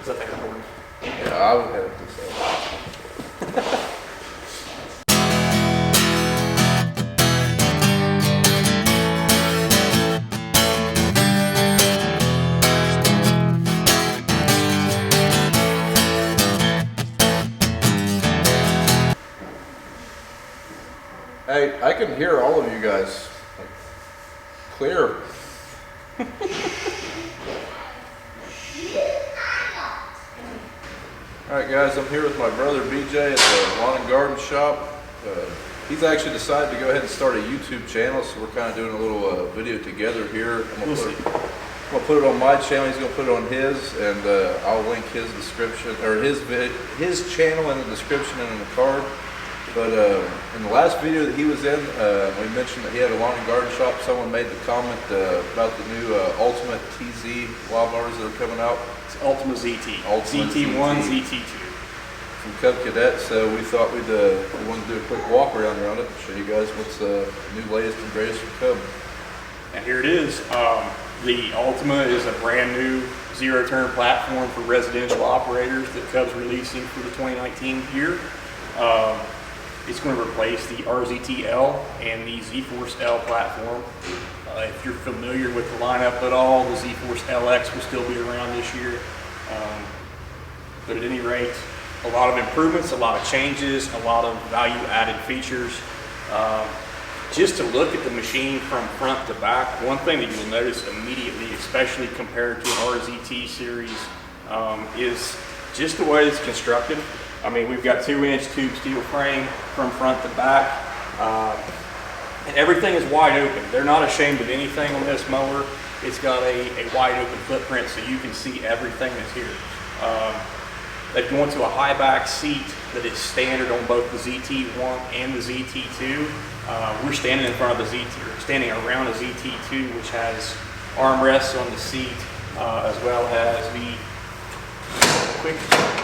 Is that thing recording? Yeah, I would have to say. Hey, I can hear all of you guys like, clear. Alright guys, I'm here with my brother BJ at the Lawn and Garden Shop. He's actually decided to go ahead and start a YouTube channel, so we're kind of doing a little video together here. I'm gonna put it on my channel, he's going to put it on his, and I'll link his description, or his channel in the description and in the card. But in the last video that he was in, we mentioned that he had a lawn and garden shop. Someone made the comment about the new Ultimate TZ lawnmowers that are coming out. It's Ultima ZT. Ultima ZT1, ZT. ZT2. From Cub Cadet, so we thought we wanted to do a quick walk around it, show you guys what's the new latest and greatest from Cub. And here it is. The Ultima is a brand new zero-turn platform for residential operators that Cub's releasing for the 2019 year. It's going to replace the RZT-L and the Z-Force L platform. If you're familiar with the lineup at all, the Z-Force LX will still be around this year. But at any rate, a lot of improvements, a lot of changes, a lot of value-added features. Just to look at the machine from front to back, one thing that you'll notice immediately, especially compared to an RZT series, is just the way it's constructed. I mean, we've got 2-inch tube steel frame from front to back, and everything is wide open. They're not ashamed of anything on this mower. It's got a wide open footprint so you can see everything that's here. They go into a high back seat that is standard on both the ZT1 and the ZT2. We're standing in front of the ZT, or standing around a ZT2, which has armrests on the seat, as well as the quick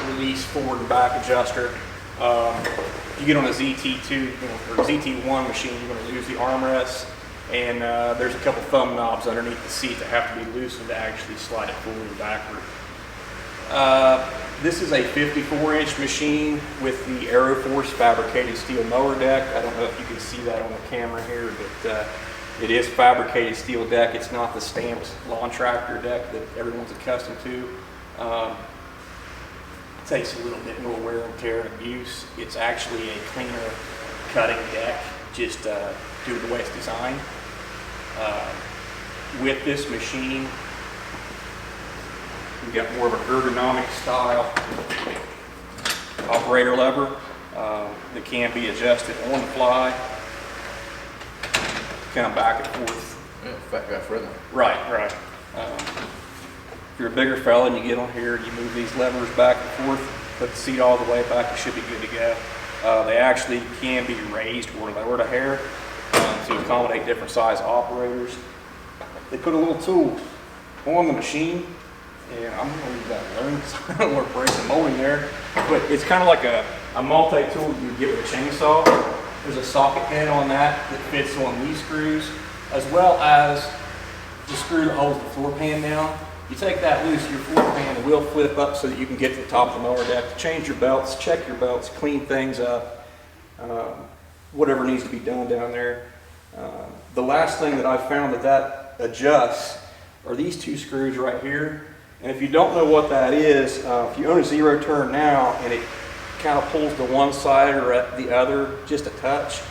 release forward and back adjuster. If you get on a ZT2 or ZT1 machine, you're going to lose the armrests, and there's a couple thumb knobs underneath the seat that have to be loosened to actually slide it forward and backward. This is a 54-inch machine with the Aeroforce fabricated steel mower deck. I don't know if you can see that on the camera here, but it is fabricated steel deck. It's not the stamped lawn tractor deck that everyone's accustomed to. It takes a little bit more wear and tear and abuse. It's actually a cleaner cutting deck, just due to the way it's designed. With this machine, we've got more of an ergonomic style operator lever that can be adjusted on the fly, kind of back and forth. Yeah, fat guy friendly. Right. If you're a bigger fella and you get on here and you move these levers back and forth, put the seat all the way back, you should be good to go. They actually can be raised or lowered a hair to accommodate different size operators. They put a little tool on the machine, and I'm going to leave that alone because I don't want to break the molding there. But it's kind of like a multi-tool you get with a chainsaw. There's a socket head on that fits on these screws, as well as the screw that holds the floor pan down. You take that loose, your floor pan will flip up so that you can get to the top of the mower deck, change your belts, check your belts, clean things up, whatever needs to be done down there. The last thing that I found that adjusts are these two screws right here. And if you don't know what that is, if you own a zero turn now and it kind of pulls to one side or at the other just a touch,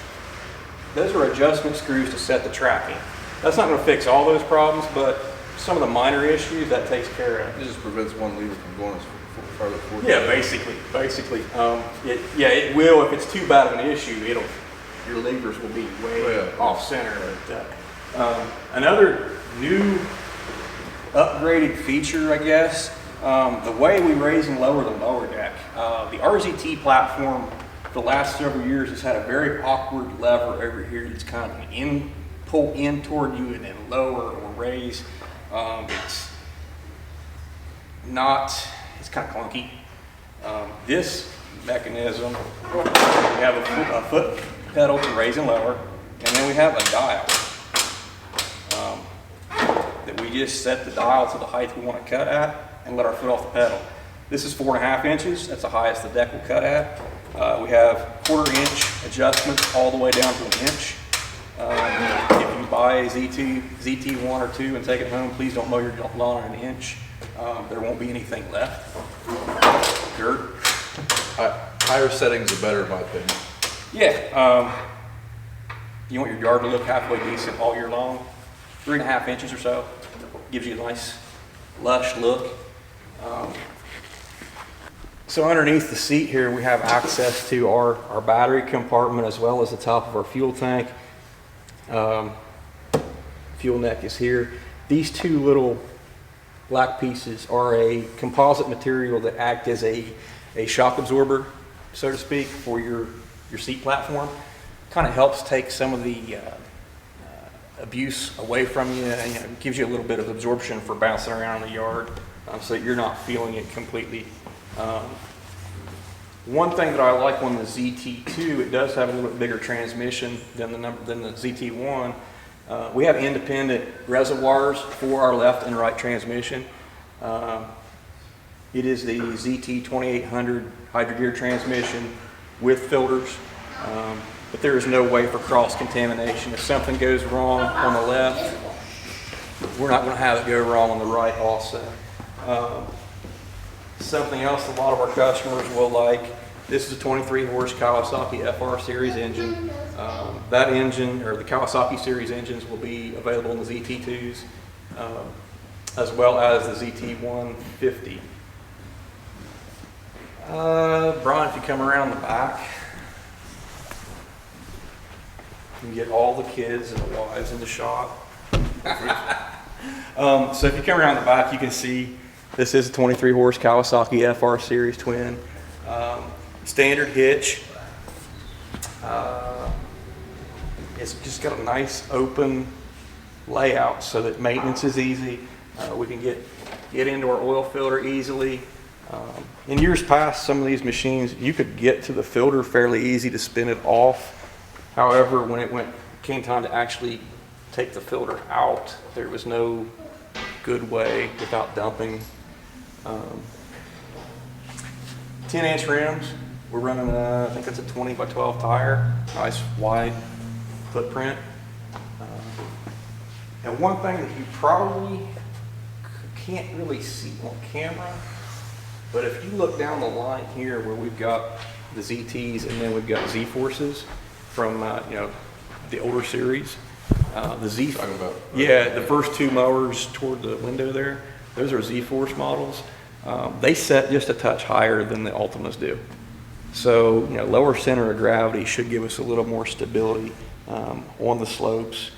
those are adjustment screws to set the tracking. That's not going to fix all those problems, but some of the minor issues that takes care of. It just prevents one lever from going as farther forward. Yeah, basically. It will. If it's too bad of an issue, your levers will be way off center. But, another new upgraded feature, I guess, the way we raise and lower the lower deck. The RZT platform for the last several years has had a very awkward lever over here. It's kind of pull in toward you and then lower or raise. It's kind of clunky. This mechanism, we have a foot pedal to raise and lower, and then we have a dial that we just set the dial to the height we want to cut at and let our foot off the pedal. This is 4.5 inches. That's the highest the deck will cut at. We have 1/4 inch adjustments all the way down to 1 inch. If you buy a ZT1 or 2 and take it home, please don't mow your lawn an inch. There won't be anything left. Dirt. Higher settings are better in my opinion. Yeah. You want your yard to look halfway decent all year long. 3.5 inches or so gives you a nice lush look. So underneath the seat here, we have access to our battery compartment as well as the top of our fuel tank. Fuel neck is here. These two little black pieces are a composite material that act as a shock absorber, so to speak, for your seat platform. Kind of helps take some of the abuse away from you, and it gives you a little bit of absorption for bouncing around in the yard, so that you're not feeling it completely. One thing that I like on the ZT2, it does have a little bit bigger transmission than the ZT1. We have independent reservoirs for our left and right transmission. It is the ZT2800 hydrogear transmission with filters, but there is no way for cross-contamination. If something goes wrong on the left, we're not going to have it go wrong on the right also. Something else a lot of our customers will like, this is a 23 horse Kawasaki FR series engine. That engine, or the Kawasaki series engines, will be available in the ZT2s, as well as the ZT150. Brian, if you come around the back, you can get all the kids and the wives in the shot. So if you come around the back, you can see this is a 23 horse Kawasaki FR series twin. Standard hitch. It's just got a nice open layout so that maintenance is easy. We can get into our oil filter easily. In years past, some of these machines, you could get to the filter fairly easy to spin it off. However, when it came time to actually take the filter out, there was no good way without dumping. 10-inch rims. We're running I think that's a 20 by 12 tire. Nice wide footprint. And one thing that you probably can't really see on camera, but if you look down the line here where we've got the ZTs and then we've got Z-Forces from the older series. The Z, Talking about, yeah, the first two mowers toward the window there, those are Z-Force models. They set just a touch higher than the Ultimas do. So, lower center of gravity should give us a little more stability on the slopes.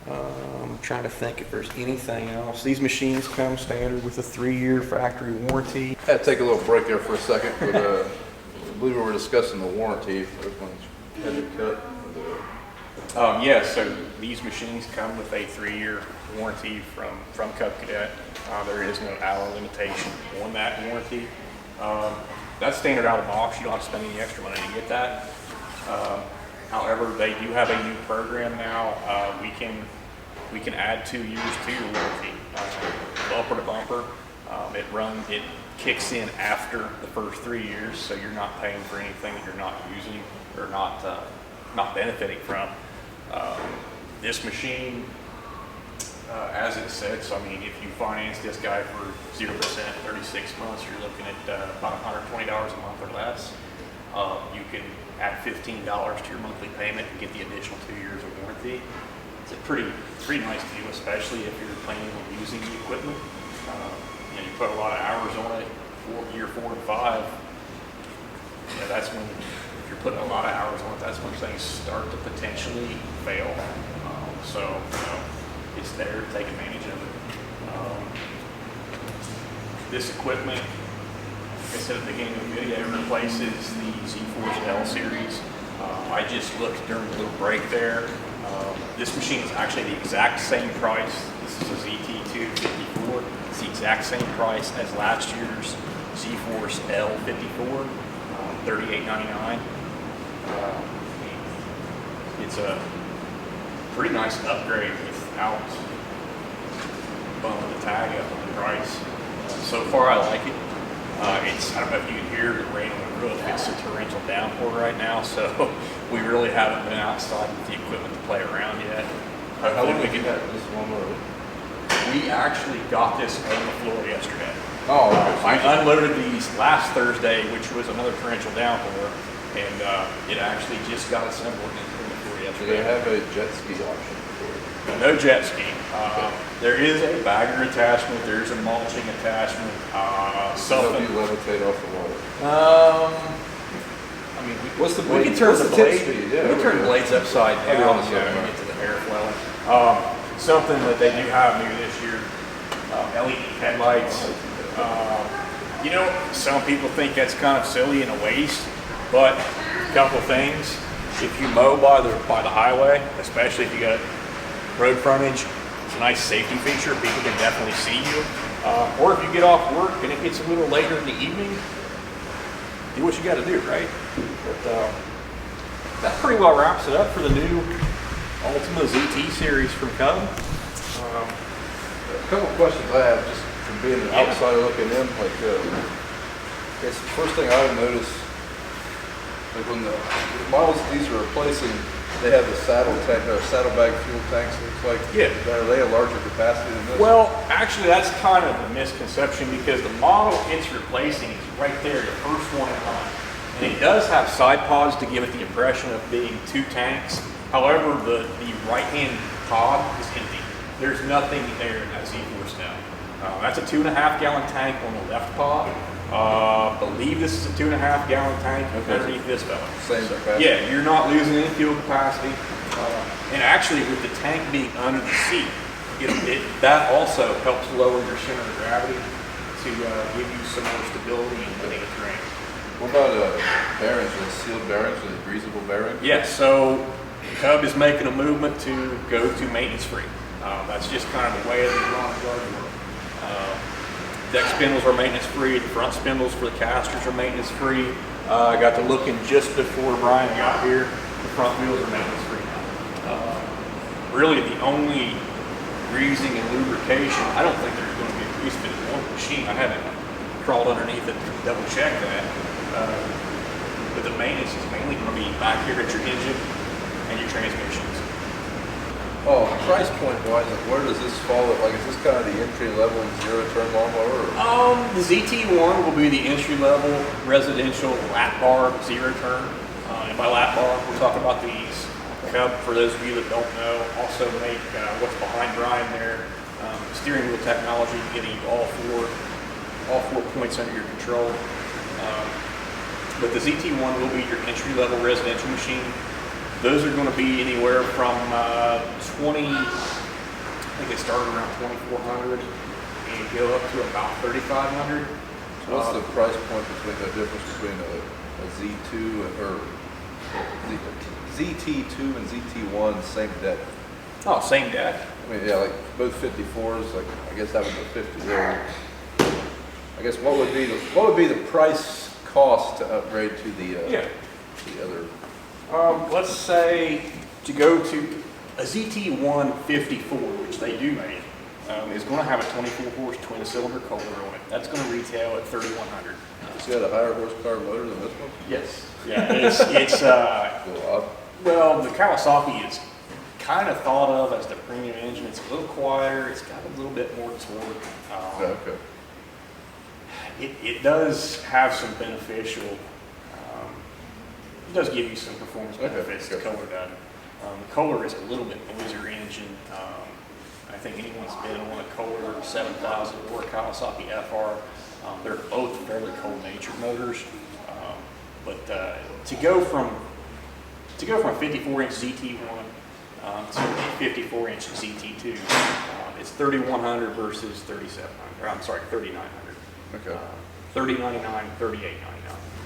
I'm trying to think if there's anything else. These machines come standard with a 3-year factory warranty. I had to take a little break there for a second, but I believe we were discussing the warranty. Had to cut. Yeah, so these machines come with a 3-year warranty from Cub Cadet. There is no hour limitation on that warranty. That's standard out of the box. You don't have to spend any extra money to get that. However, they do have a new program now. We can add 2 years to your warranty, bumper to bumper. It kicks in after the first 3 years, so you're not paying for anything that you're not using or not benefiting from. This machine, as it said, so I mean, if you finance this guy for 0%, 36 months, you're looking at about $120 a month or less. You can add $15 to your monthly payment and get the additional 2 years of warranty. It's a pretty nice deal, especially if you're planning on using the equipment. You put a lot of hours on it, year 4 and 5. That's when, if you're putting a lot of hours on it, that's when things start to potentially fail. So it's there to take advantage of it. This equipment, like I said at the beginning of the video, replaces the Z-Force L series. I just looked during the little break there. This machine is actually the exact same price. This is a ZT254. It's the exact same price as last year's Z-Force L54, $38.99. It's a pretty nice upgrade without bumping the tag up on the price. So far, I like it. I don't know if you can hear the rain on the roof. It's a torrential downpour right now, so we really haven't been outside with the equipment to play around yet. How long Hopefully did we get this one load? we actually got this on the floor yesterday. Oh, okay. I unloaded these last Thursday, which was another torrential downpour, and it actually just got assembled on the floor Do yesterday. they have a jet ski option for it? No jet ski. There is a bagger attachment. There's a mulching attachment. Help Something. you levitate off the water. I mean, What's the we blade? can turn What's the the tip blade. speed? Yeah, we can turn the blades upside Oh, down. yeah, You know, right. and get to the airflow. Something that they do have new this year. LED headlights. You know, some people think that's kind of silly and a waste, but a couple things. If you mow by the highway, especially if you got road frontage, it's a nice safety feature. People can definitely see you. Or if you get off work and it gets a little later in the evening, do what you got to do, right? But that pretty well wraps it up for the new Ultima ZT series from Cub. A couple of questions I have, just from being an outsider looking in, like, I guess the first thing I would notice, like when the models these are replacing, they have the saddlebag fuel tanks, looks like. Yeah. Are they a larger capacity than this? Well, actually, that's kind of a misconception because the model it's replacing is right there, the first one in line. And it does have side pods to give it the impression of being two tanks. However, the right-hand pod is empty. There's nothing there in that Z4 now. That's a 2.5 gallon tank on the left pod. Believe this is a 2.5 gallon tank underneath this fella. Same capacity? Yeah, you're not losing any fuel capacity. And actually, with the tank being under the seat, that also helps lower your center of gravity to give you some more stability in the terrain. What about bearings? Are they sealed bearings? Are they greasable bearings? Yes, so Cub is making a movement to go to maintenance free. That's just kind of the way of the lawn and garden world. Deck spindles are maintenance free. The front spindles for the casters are maintenance free. I got to looking just before Brian got here. The front wheels are maintenance free. Really, the only greasing and lubrication, I don't think there's going to be a grease fit on the machine. I haven't crawled underneath it to double check that. But the maintenance is mainly going to be back here at your engine and your transmissions. Oh, price point wise, like where does this fall at? Like, is this kind of the entry level zero turn lawnmower? The ZT1 will be the entry level residential lap bar zero turn. And by lap bar, we're talking about these. Cub, for those of you that don't know, also make what's behind Brian there, steering wheel technology, getting you all four points under your control. But the ZT1 will be your entry level residential machine. Those are going to be anywhere from 20, I think they start around 2,400 and go up to about 3,500. So what's the price point between the difference between a Z2 or ZT2 and ZT1, same deck? Oh, same deck. I mean, yeah, like both 54s. Like, I guess that was a 50 there. I guess what would be the price cost to upgrade to the other? Let's say to go to a ZT1 54, which they do make, is going to have a 24 horse twin cylinder Kohler on it. That's going to retail at 3,100. It's got a higher horsepower motor than this one. Yes. Yeah. It's well, the Kawasaki is kind of thought of as the premium engine. It's a little quieter. It's got a little bit more torque. Okay. It does have some beneficial. It does give you some performance benefits. The Kohler does. The Kohler is a little bit noisier engine. I think anyone's been on a Kohler 7000 or a Kawasaki FR. They're both fairly cold-natured motors. But to go from a 54-inch ZT1 to a 54-inch ZT2, it's 3,100 versus 3,700. I'm sorry, 3,900. Okay. 30.99, 38.99.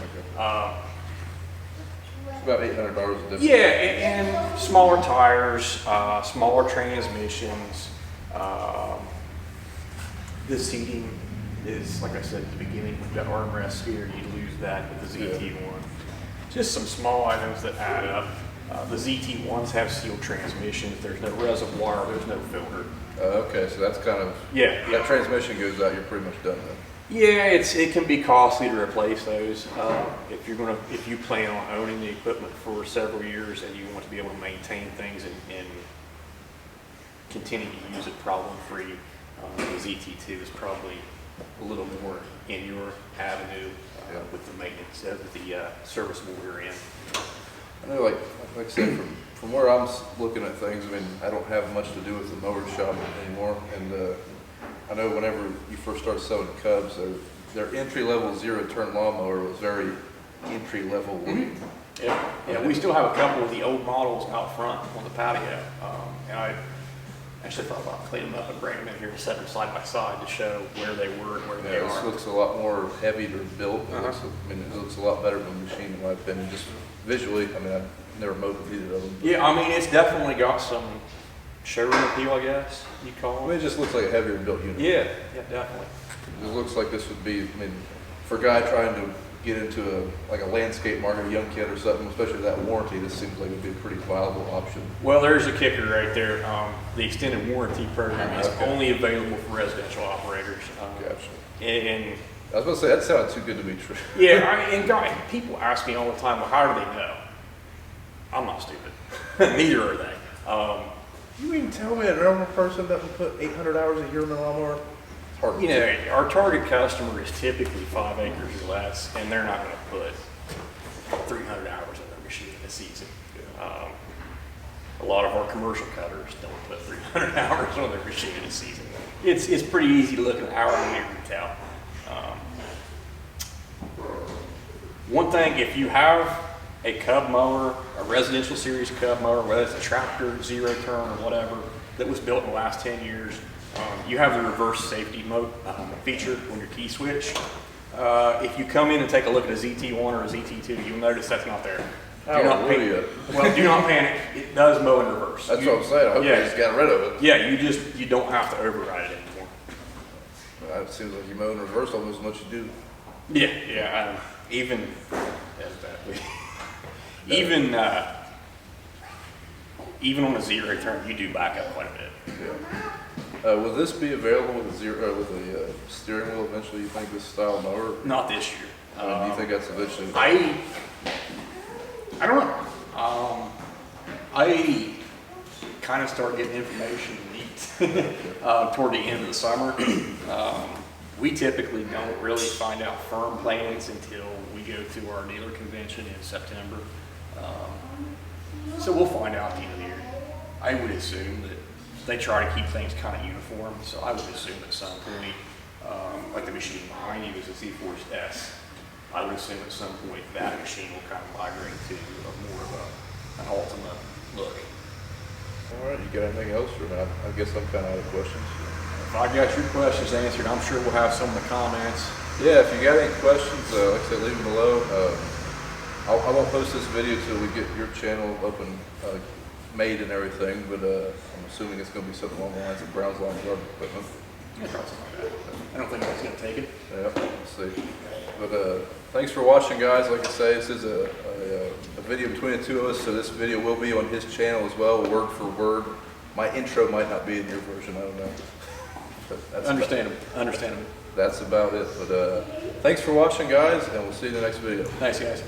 Okay. It's about $800 a difference. Yeah, and smaller tires, smaller transmissions. The seating is, like I said at the beginning, we've got armrests here. You lose that with the ZT1. Just some small items that add up. The ZT ones have sealed transmissions. There's no reservoir. There's no filter. Okay, so that's kind of, Yeah. that transmission goes out, you're pretty much done then. Yeah, it can be costly to replace those. If you plan on owning the equipment for several years and you want to be able to maintain things and continue to use it problem-free, the ZT2 is probably a little more in your avenue with the maintenance, with the serviceable rear end. I know, like I said, from where I'm looking at things, I mean, I don't have much to do with the mower shop anymore, and I know whenever you first started selling Cubs, their entry-level zero-turn lawnmower was very entry-level looking. Yeah, we still have a couple of the old models out front on the patio, and I actually thought about cleaning them up and bringing them in here and set them side by side to show where they were and where they Yeah, this are. looks a lot more heavier built. It looks a lot better than the machine in my opinion, just visually. I mean, I've never mowed with either of them. Yeah, I mean, it's definitely got some showroom appeal, I guess you'd I call mean, it. it just looks like a heavier built unit. Yeah, definitely. It looks like this would be, I mean, for a guy trying to get into a landscape market, a young kid or something, especially that warranty, this seems like it would be a pretty viable option. Well, there's a kicker right there. The extended warranty program is Okay. only available for residential operators. Gotcha. And I was going to say, that sounded too good to be true. yeah, and guys, people ask me all the time, well, how do they know? I'm not stupid. Neither are they. You mean tell me a normal person doesn't put 800 hours a year in a lawnmower? It's hard to You know, our target customer is typically 5 acres or less, and they're not going to put 300 hours in their machine in a season. A lot of our commercial cutters don't put 300 hours on their machine in a season. It's pretty easy to look at an hourly meter and tell. One thing, if you have a Cub mower, a residential series Cub mower, whether it's a tractor, zero turn, or whatever, that was built in the last 10 years, you have the reverse safety mode feature on your key switch. If you come in and take a look at a ZT1 or a ZT2, you'll notice that's not there. Do not Hallelujah. well, do not panic. It does mow in reverse. That's what I'm saying. I hope Yeah. they just got rid of it. Yeah, you don't have to override it anymore. It seems like you mow in reverse almost as much as you do. Yeah. Even even even on a zero turn, you do back up quite a bit. Yeah. Will this be available with a steering wheel eventually? You think this style mower? Not this year. Do you think that's eventually? I don't know. I kind of start getting information leaked toward the end of the summer. We typically don't really find out firm plans until we go to our dealer convention in September. So we'll find out at the end of the year. I would assume that they try to keep things kind of uniform, so I would assume at some point, like the machine behind you is a Z-Force S. I would assume at some point that machine will kind of migrate to more of an ultimate look. All right. You got anything else, or not? I guess I'm kind of out of questions. If I got your questions answered, I'm sure we'll have some of the comments. Yeah. If you got any questions, like I said, leave them below. I won't post this video till we get your channel up and made and everything, but I'm assuming it's going to be something along the lines of Brown's Lawn Garden Equipment. Yeah, probably something like that. I don't think anyone's going to take it. Yeah, we'll see. But thanks for watching, guys. Like I say, this is a video between the two of us, so this video will be on his channel as well, word for word. My intro might not be in your version, I don't know. But that's Understandable. That's about it. But thanks for watching, guys, and we'll see you in the next video. Thanks, guys.